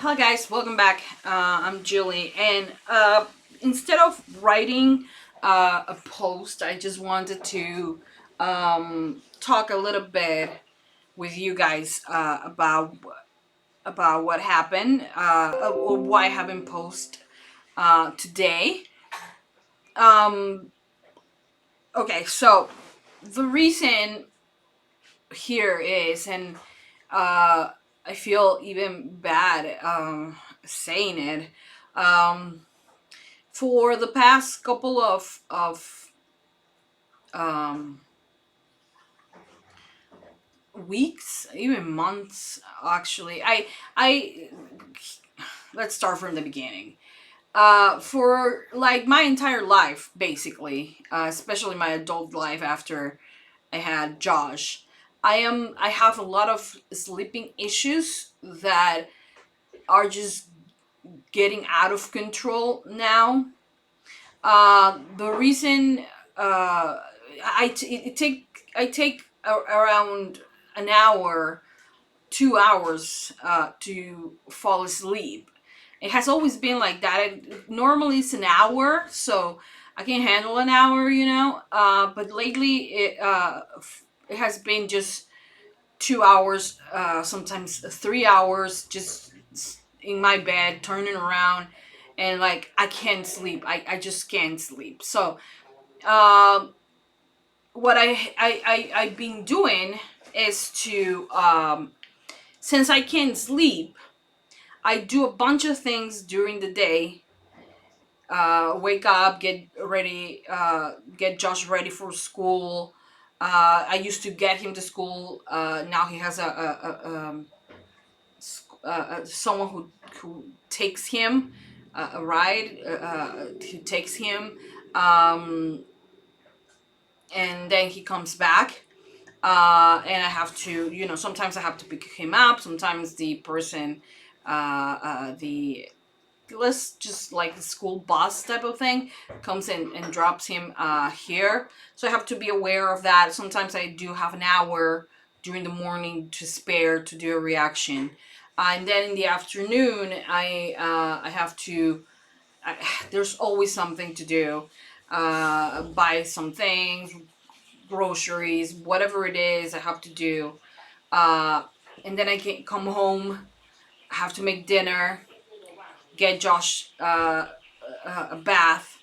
Hello guys, welcome back. I'm Julie, and instead of writing a post, I just wanted to talk a little bit with you guys about what happened or why I haven't posted today. Um, okay, so the reason here is, and I feel even bad saying it. Um, for the past couple of um, weeks, even months, actually, I let's start from the beginning. For like my entire life, basically, especially my adult life after I had Josh, I have a lot of sleeping issues that are just getting out of control now. The reason I take around an hour, 2 hours to fall asleep. It has always been like that. Normally it's an hour, so I can handle an hour, but lately it has been just 2 hours, sometimes 3 hours, just in my bed, turning around, and like I can't sleep. I just can't sleep. So, um, what I've been doing is to since I can't sleep, I do a bunch of things during the day. Wake up, get ready, get Josh ready for school. I used to get him to school. Now he has someone who takes him, a ride, who takes him, um, and then he comes back. And I have to, sometimes I have to pick him up. Sometimes the person, the let's just like the school bus type of thing comes in and drops him here. So I have to be aware of that. Sometimes I do have an hour during the morning to spare to do a reaction. And then in the afternoon, I have to. There's always something to do. Buy some things, groceries, whatever it is I have to do. Uh, and then I can come home, have to make dinner, get Josh a bath,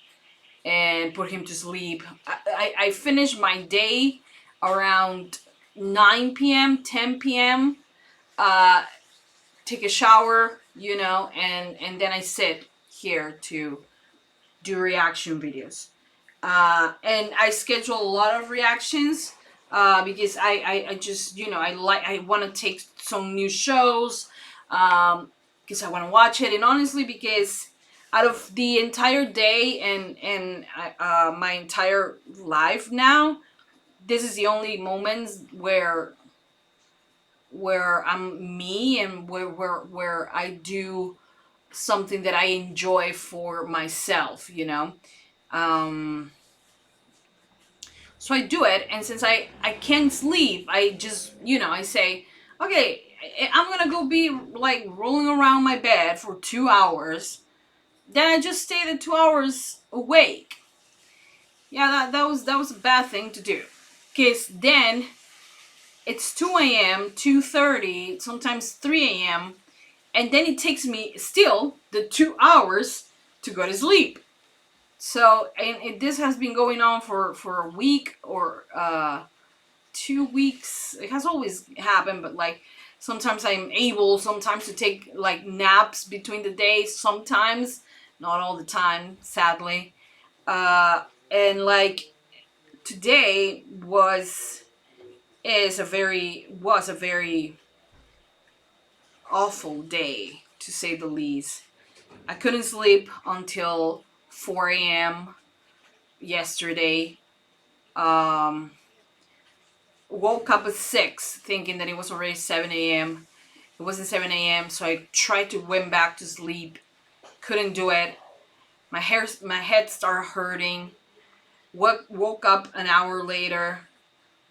and put him to sleep. I finish my day around 9 p.m., 10 p.m., uh, take a shower, and then I sit here to do reaction videos. And I schedule a lot of reactions because I just I want to take some new shows because I want to watch it, and honestly because out of the entire day and my entire life now, this is the only moments where I'm me and where I do something that I enjoy for myself, um so I do it, and since I can't sleep, I just I say, okay, I'm gonna go be like rolling around my bed for 2 hours. Then I just stay the 2 hours awake. Yeah, that was a bad thing to do, cause then it's 2 a.m., 2:30, sometimes 3 a.m., and then it takes me still the 2 hours to go to sleep. So, and this has been going on for a week or 2 weeks. It has always happened, but like sometimes I'm able sometimes to take like naps between the days, sometimes, not all the time, sadly. Uh, and like today was a very awful day, to say the least. I couldn't sleep until 4 a.m. yesterday. Um, Woke up at 6 thinking that it was already 7 a.m. It wasn't 7 a.m., so I tried to went back to sleep. Couldn't do it. My head started hurting. Woke up an hour later.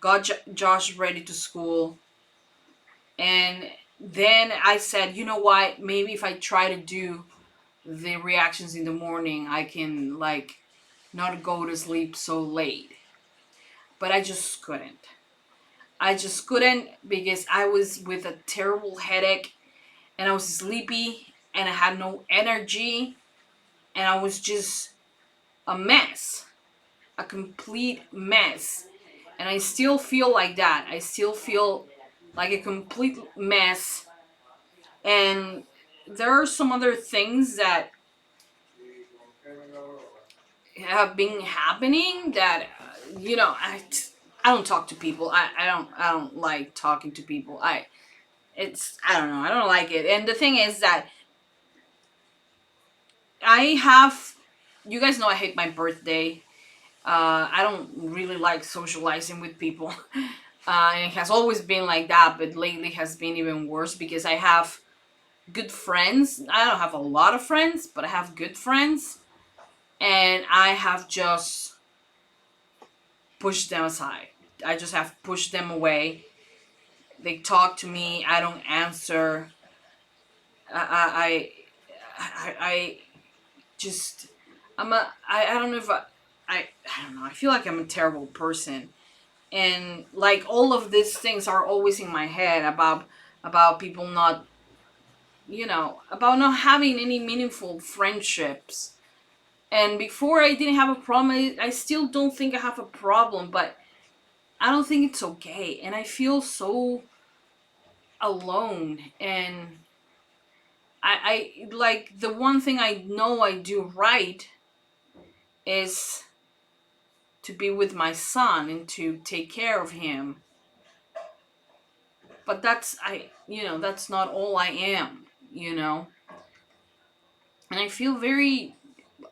Got Josh ready to school, and then I said, you know what, maybe if I try to do the reactions in the morning, I can like not go to sleep so late. But I just couldn't. I just couldn't because I was with a terrible headache and I was sleepy and I had no energy and I was just a mess, a complete mess. And I still feel like that. I still feel like a complete mess. And there are some other things that have been happening that I don't talk to people. I don't like talking to people. I don't know. I don't like it. And the thing is that I have, you guys know I hate my birthday. I don't really like socializing with people. And it has always been like that, but lately has been even worse because I have good friends. I don't have a lot of friends, but I have good friends. And I have just pushed them aside. I just have pushed them away. They talk to me. I don't answer. I, I just, I don't know if I don't know. I feel like I'm a terrible person. And like all of these things are always in my head about people not, about not having any meaningful friendships. And before I didn't have a problem. I still don't think I have a problem, but I don't think it's okay. And I feel so alone. And I like the one thing I know I do right is to be with my son and to take care of him. But that's not all I am, and I feel very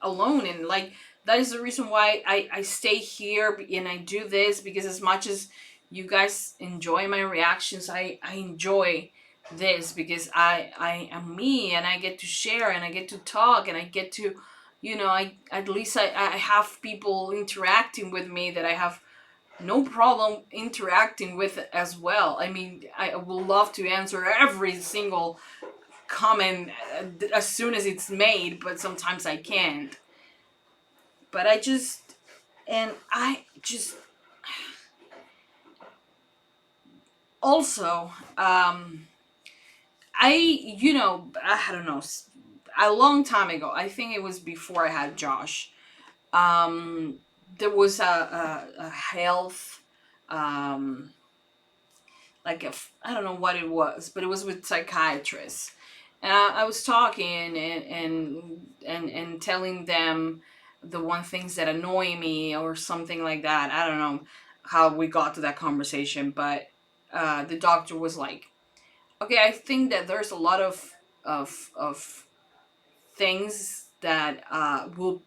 alone. And like that is the reason why I stay here and I do this, because as much as you guys enjoy my reactions, I enjoy this because I am me and I get to share and I get to talk and I get to, I at least I have people interacting with me that I have no problem interacting with as well. I mean, I would love to answer every single comment as soon as it's made, but sometimes I can't. But I just also, I don't know, a long time ago, I think it was before I had Josh, um, there was a health, um, like I don't know what it was, but it was with psychiatrists. And I was talking and telling them the one things that annoy me or something like that. I don't know how we got to that conversation, but the doctor was like, "Okay, I think that there's a lot of things that will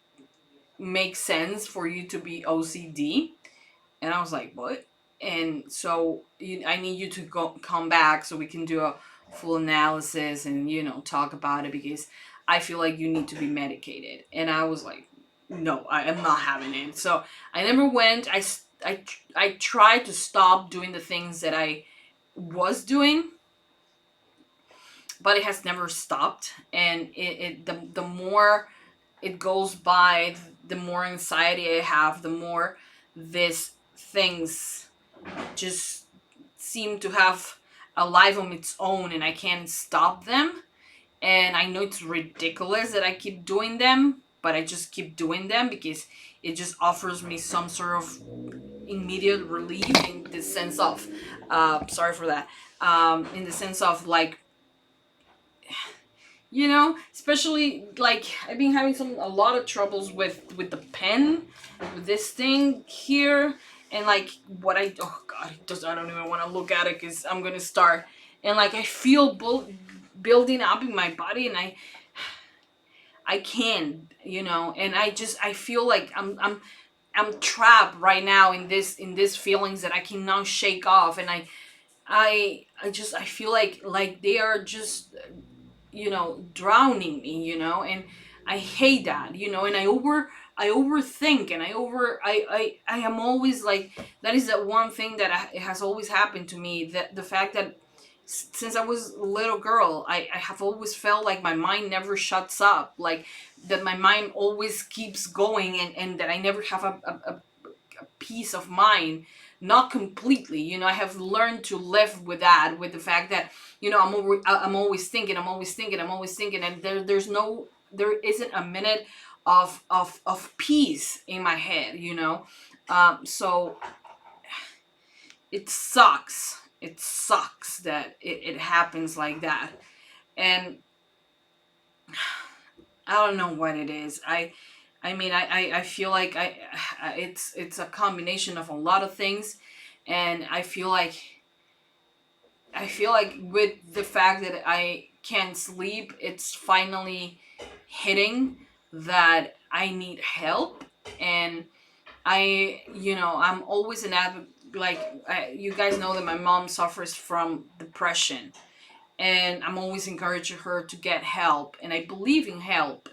make sense for you to be OCD." And I was like, what? And so I need you to come back so we can do a full analysis and, talk about it, because I feel like you need to be medicated. And I was like, no, I am not having it. So I never went. I tried to stop doing the things that I was doing, but it has never stopped. And the more it goes by, the more anxiety I have, the more these things just seem to have a life on its own and I can't stop them. And I know it's ridiculous that I keep doing them, but I just keep doing them because it just offers me some sort of immediate relief in the sense of, sorry for that, in the sense of like, especially like I've been having a lot of troubles with the pen, with this thing here, and like oh god, I don't even want to look at it because I'm gonna start, and like I feel building up in my body, and I can't, and I feel like I'm trapped right now in this feelings that I cannot shake off, and I feel like they are just, drowning me, and I hate that, and I overthink, and I am always like, that is that one thing that it has always happened to me, that the fact that since I was a little girl, I have always felt like my mind never shuts up, like that my mind always keeps going, and that I never have a peace of mind. Not completely, I have learned to live with that, with the fact that I'm always thinking, and there isn't a minute of peace in my head. So it sucks that it happens like that. And I don't know what it is. I feel like it's a combination of a lot of things, and I feel like with the fact that I can't sleep, it's finally hitting that I need help. And I'm always an advocate. Like, you guys know that my mom suffers from depression, and I'm always encouraging her to get help. And I believe in help,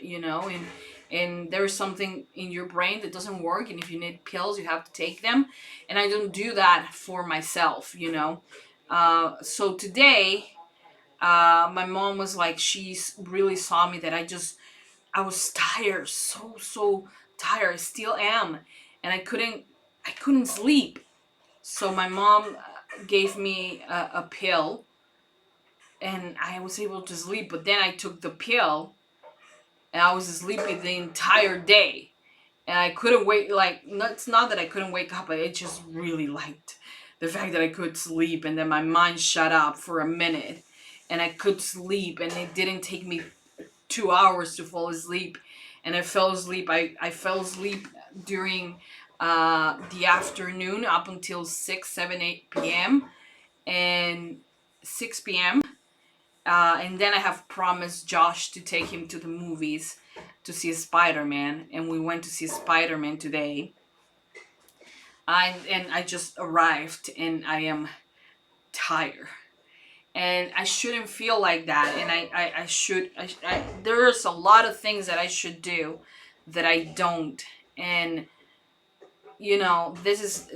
and there's something in your brain that doesn't work, and if you need pills, you have to take them. And I don't do that for myself. So today, my mom was like, she really saw me that I was tired, so tired. I still am, and I couldn't sleep. So my mom gave me a pill, and I was able to sleep. But then I took the pill, and I was sleepy the entire day, and I couldn't wake. Like, it's not that I couldn't wake up, but it just really liked the fact that I could sleep, and then my mind shut up for a minute, and I could sleep, and it didn't take me 2 hours to fall asleep. And I fell asleep. I fell asleep during the afternoon up until 6, 7, 8 p.m. and 6 p.m. And then I have promised Josh to take him to the movies to see Spider-Man, and we went to see Spider-Man today. And I just arrived, and I am tired, and I shouldn't feel like that. And I should. There's a lot of things that I should do that I don't. And this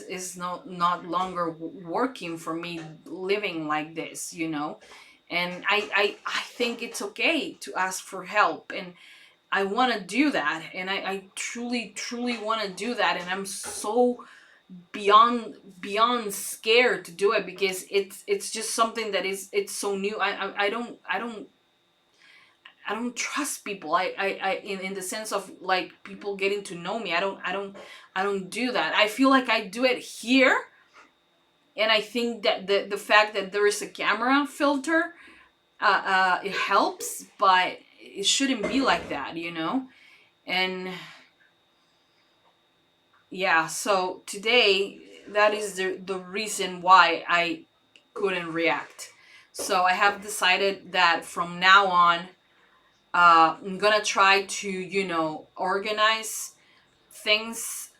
is not longer working for me, living like this. And I think it's okay to ask for help, and I want to do that, and I truly want to do that. And I'm so beyond scared to do it, because it's just something that it's so new. I don't trust people. In the sense of, like, people getting to know me. I don't do that. I feel like I do it here, and I think that the fact that there is a camera filter, it helps, but it shouldn't be like that. And yeah, so today, that is the reason why I couldn't react. So I have decided that from now on, I'm gonna try to, organize things,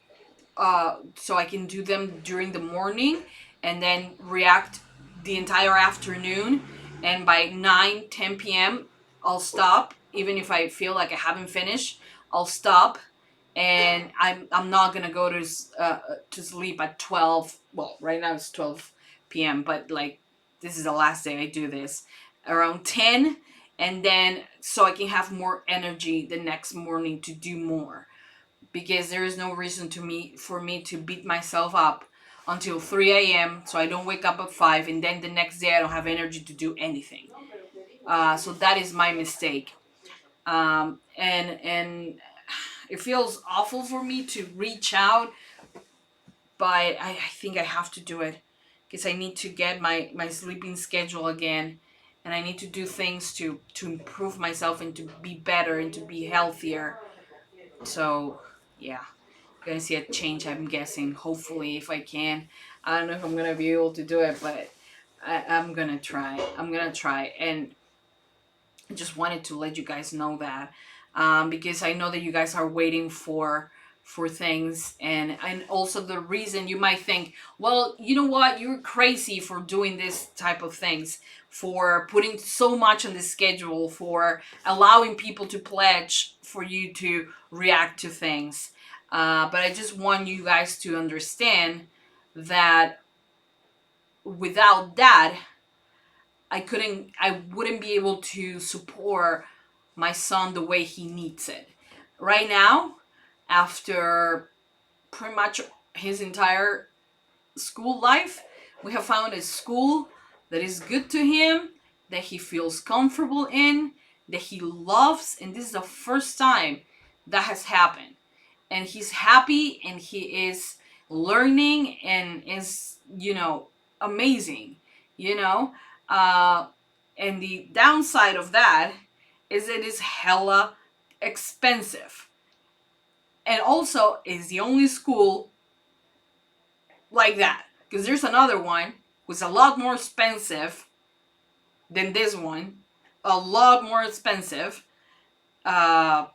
so I can do them during the morning, and then react the entire afternoon. And by 9, 10 p.m., I'll stop. Even if I feel like I haven't finished, I'll stop. And I'm not gonna go to sleep at 12. Well, right now it's 12 p.m., but, like, this is the last day I do this, around 10. And then, so I can have more energy the next morning to do more, because there is no reason for me to beat myself up until 3 a.m. so I don't wake up at 5, and then the next day I don't have energy to do anything. So that is my mistake. And it feels awful for me to reach out, but I think I have to do it, because I need to get my sleeping schedule again, and I need to do things to improve myself, and to be better, and to be healthier. So, yeah, gonna see a change, I'm guessing. Hopefully, if I can. I don't know if I'm gonna be able to do it, but I'm gonna try. And I just wanted to let you guys know that, because I know that you guys are waiting for things. And also, the reason you might think, well, you know what, you're crazy for doing this type of things, for putting so much on the schedule, for allowing people to pledge for you to react to things. But I just want you guys to understand that without that, I wouldn't be able to support my son the way he needs it. Right now, after pretty much his entire school life, we have found a school that is good to him, that he feels comfortable in, that he loves, and this is the first time that has happened. And he's happy and he is learning and is, amazing, you know? Uh, and the downside of that is it is hella expensive. And also is the only school like that. Because there's another one who's a lot more expensive than this one. A lot more expensive. Uh,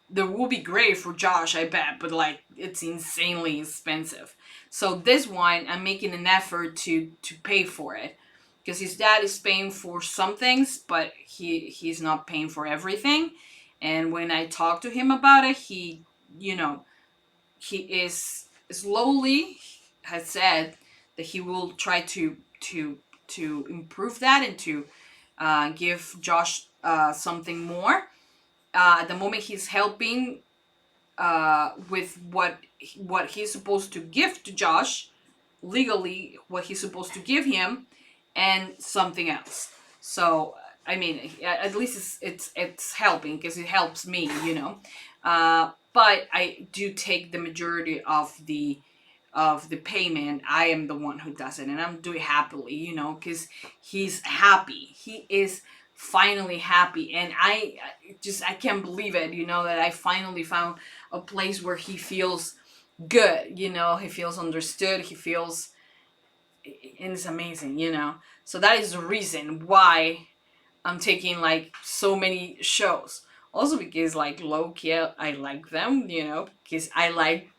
that will be great for Josh, I bet, but like it's insanely expensive. So this one, I'm making an effort to pay for it because his dad is paying for some things, but he's not paying for everything. And when I talk to him about it, you know, he is slowly has said that he will try to improve that and to give Josh something more. At the moment, he's helping with what he's supposed to give to Josh legally, what he's supposed to give him, and something else. So I mean, at least it's helping because it helps me, But I do take the majority of the payment. I am the one who does it, and I'm doing it happily, because he's happy. He is finally happy, and I can't believe it, that I finally found a place where he feels good. He feels understood. He feels, and it's amazing. So that is the reason why I'm taking like so many shows. Also because like low key I like them, because I like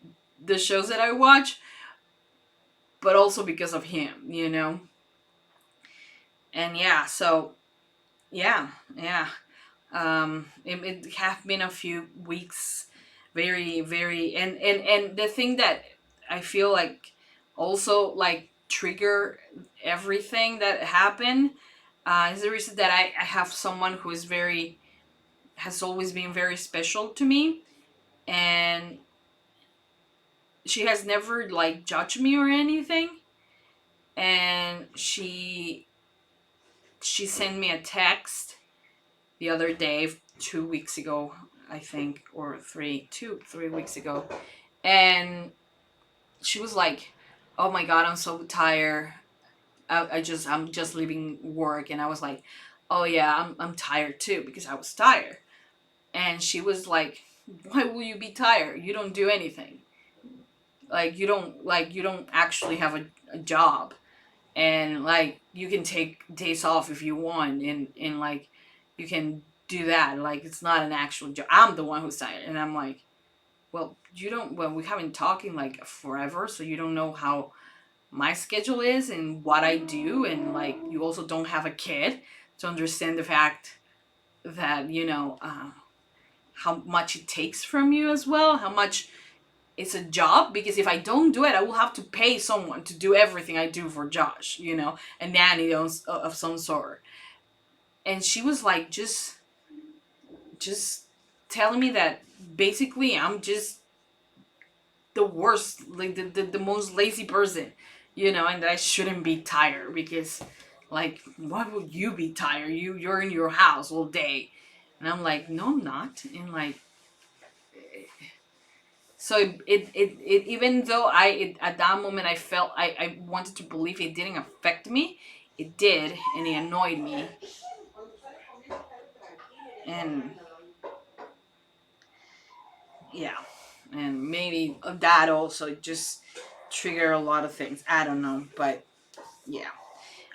the shows that I watch, but also because of him. And yeah, so yeah, yeah. It have been a few weeks, very, very, and the thing that I feel like also like trigger everything that happened is the reason that I have someone who is very has always been very special to me, and she has never like judged me or anything, and she sent me a text the other day, 2 weeks ago, I think, or 3 weeks ago, and she was like, "Oh my God, I'm so tired. I'm just leaving work," and I was like, "Oh yeah, I'm tired too," because I was tired, and she was like, "Why will you be tired? You don't do anything. Like you don't actually have a job." And like you can take days off if you want, and like you can do that, like it's not an actual job. I'm the one who's tired, and I'm like, well, we haven't talking like forever, so you don't know how my schedule is and what I do, and like you also don't have a kid to understand the fact that how much it takes from you as well, how much it's a job, because if I don't do it, I will have to pay someone to do everything I do for Josh, a nanny of some sort. And she was like, just telling me that basically I'm just the worst, like the most lazy person, and that I shouldn't be tired because, like, why would you be tired? You're in your house all day, and I'm like, no, I'm not, and like so it even though at that moment I felt I wanted to believe it didn't affect me, it did, and it annoyed me, and yeah, and maybe that also just trigger a lot of things. I don't know, but yeah.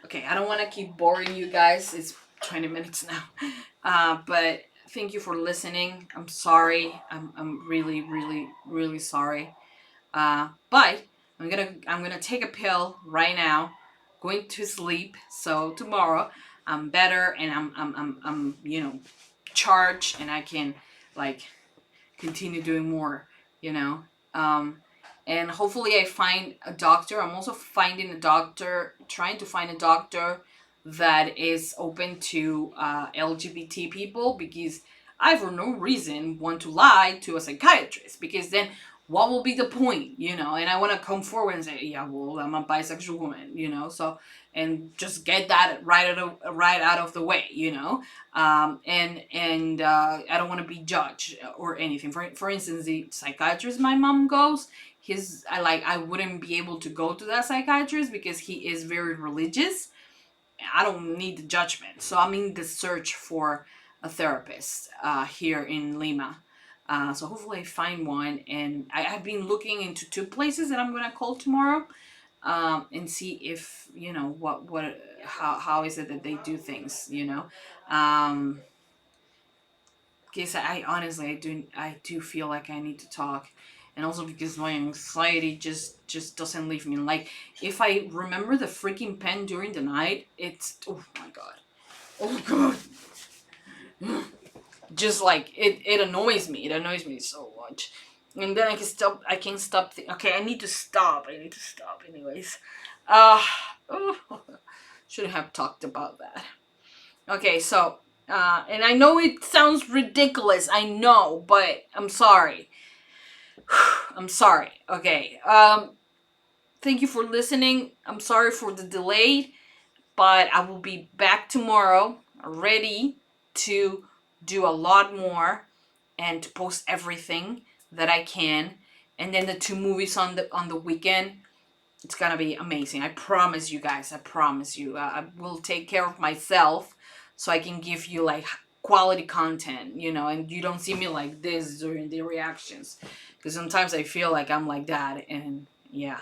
Okay, I don't want to keep boring you guys. It's 20 minutes now, but thank you for listening. I'm sorry. I'm really, really, really sorry. But I'm gonna take a pill right now, going to sleep. So tomorrow I'm better, and I'm charged, and I can like continue doing more. You know, um, and hopefully I find a doctor. I'm also finding a doctor, trying to find a doctor that is open to LGBT people, because I for no reason want to lie to a psychiatrist, because then what will be the point, you know? And I want to come forward and say, yeah, well, I'm a bisexual woman, you know, so, and just get that right out of the way, you know. I don't want to be judged or anything. For instance, the psychiatrist my mom goes, I wouldn't be able to go to that psychiatrist because he is very religious. I don't need the judgment. So I'm in the search for a therapist here in Lima. So hopefully I find one. And I've been looking into two places that I'm gonna call tomorrow, and see if, you know, how is it that they do things, you know. Because I honestly, I do feel like I need to talk, and also because my anxiety just doesn't leave me. Like, if I remember the freaking pen during the night, it's, oh my god, oh god, just like it annoys me. It annoys me so much, and then I can't stop. Okay, I need to stop. I need to stop. Anyways, uh, oh, shouldn't have talked about that. Okay, so, and I know it sounds ridiculous, I know, but I'm sorry. I'm sorry. Okay, thank you for listening. I'm sorry for the delay, but I will be back tomorrow, ready to do a lot more and to post everything that I can. And then the two movies on the weekend, it's gonna be amazing. I promise you guys. I promise you. I will take care of myself so I can give you like quality content, you know, and you don't see me like this during the reactions, because sometimes I feel like I'm like that, and yeah,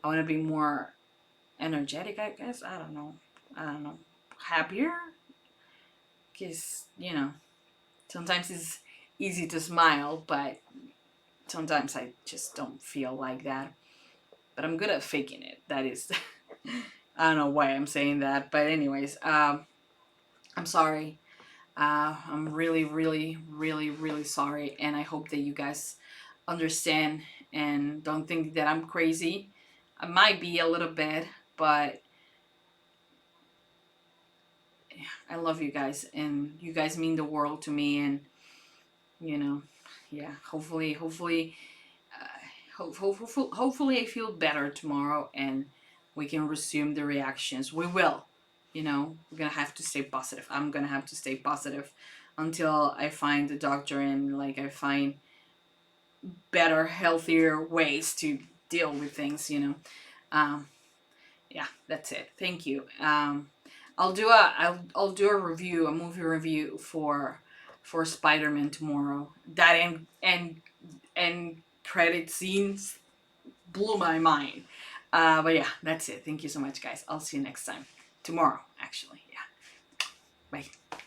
I want to be more energetic. I guess I don't know. I don't know. Happier, because you know sometimes it's easy to smile, but sometimes I just don't feel like that. But I'm good at faking it. That is, I don't know why I'm saying that, but anyways, I'm sorry. I'm really, really, really, really sorry, and I hope that you guys understand and don't think that I'm crazy. I might be a little bit, but I love you guys, and you guys mean the world to me, and you know, yeah. Hopefully I feel better tomorrow, and we can resume the reactions. We will. You know, we're gonna have to stay positive. I'm gonna have to stay positive until I find the doctor, and like I find better, healthier ways to deal with things. You know. Um, yeah, that's it. Thank you. I'll do a review, a movie review for Spider-Man tomorrow. That and credit scenes blew my mind. But yeah, that's it. Thank you so much, guys. I'll see you next time. Tomorrow, actually. Yeah. Bye.